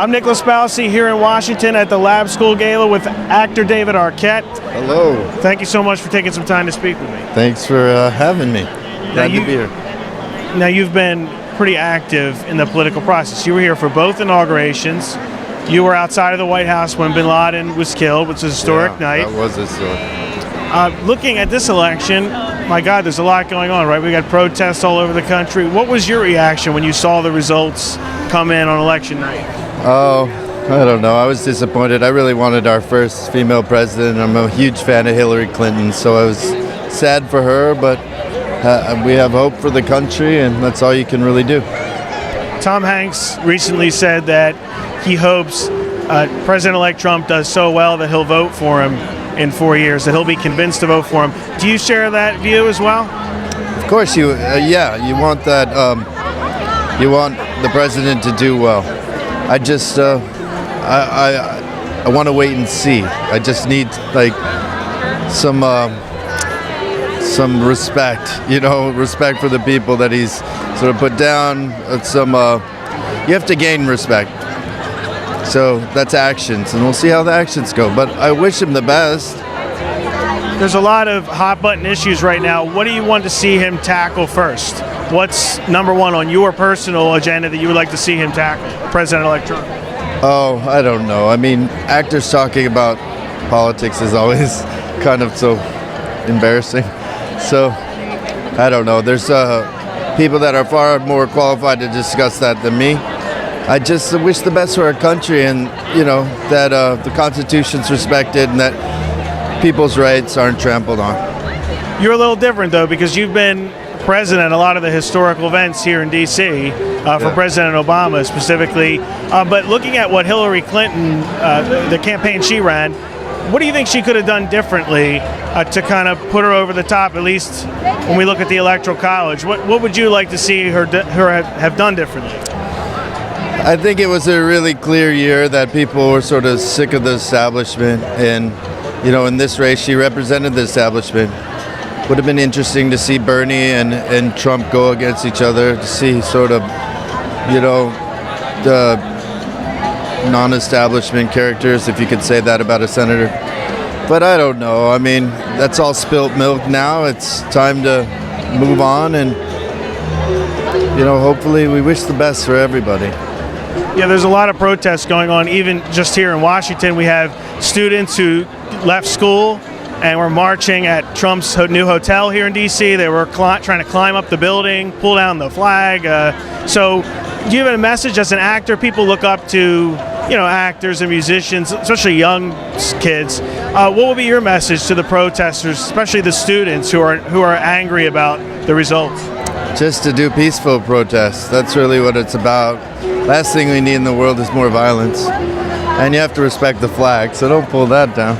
I'm Nicholas Balsi here in Washington at the Lab School Gala with actor David Arquette. Hello. Thank you so much for taking some time to speak with me. Thanks for having me. Glad to be here. Now, you've been pretty active in the political process. You were here for both inaugurations. You were outside of the White House when bin Laden was killed, which was a historic night. That was historic. Looking at this election, my God, there's a lot going on, right? We got protests all over the country. What was your reaction when you saw the results come in on election night? Oh, I don't know. I was disappointed. I really wanted our first female president. I'm a huge fan of Hillary Clinton, so I was sad for her, but we have hope for the country, and that's all you can really do. Tom Hanks recently said that he hopes President-elect Trump does so well that he'll vote for him in 4 years, that he'll be convinced to vote for him. Do you share that view as well? Of course, you want that. You want the president to do well. I just, I want to wait and see. I just need some respect, respect for the people that he's sort of put down. You have to gain respect. So that's actions, and we'll see how the actions go. But I wish him the best. There's a lot of hot button issues right now. What do you want to see him tackle first? What's number one on your personal agenda that you would like to see him tackle, President-elect Trump? Oh, I don't know. I mean, actors talking about politics is always kind of so embarrassing. So, I don't know. There's people that are far more qualified to discuss that than me. I just wish the best for our country, and that the Constitution's respected and that people's rights aren't trampled on. You're a little different, though, because you've been president at a lot of the historical events here in D.C. For President Obama specifically. But looking at what Hillary Clinton, the campaign she ran, what do you think she could have done differently to kind of put her over the top, at least when we look at the Electoral College? What would you like to see her have done differently? I think it was a really clear year that people were sort of sick of the establishment, and in this race she represented the establishment. Would have been interesting to see Bernie and Trump go against each other, to see sort of the non-establishment characters, if you could say that about a senator. But I don't know. I mean, that's all spilt milk now. It's time to move on, and hopefully we wish the best for everybody. Yeah, there's a lot of protests going on. Even just here in Washington, we have students who left school and were marching at Trump's new hotel here in D.C. They were trying to climb up the building, pull down the flag. So do you have a message as an actor? People look up to, actors and musicians, especially young kids. What will be your message to the protesters, especially the students who are angry about the results? Just to do peaceful protests. That's really what it's about. Last thing we need in the world is more violence. And you have to respect the flag, so don't pull that down.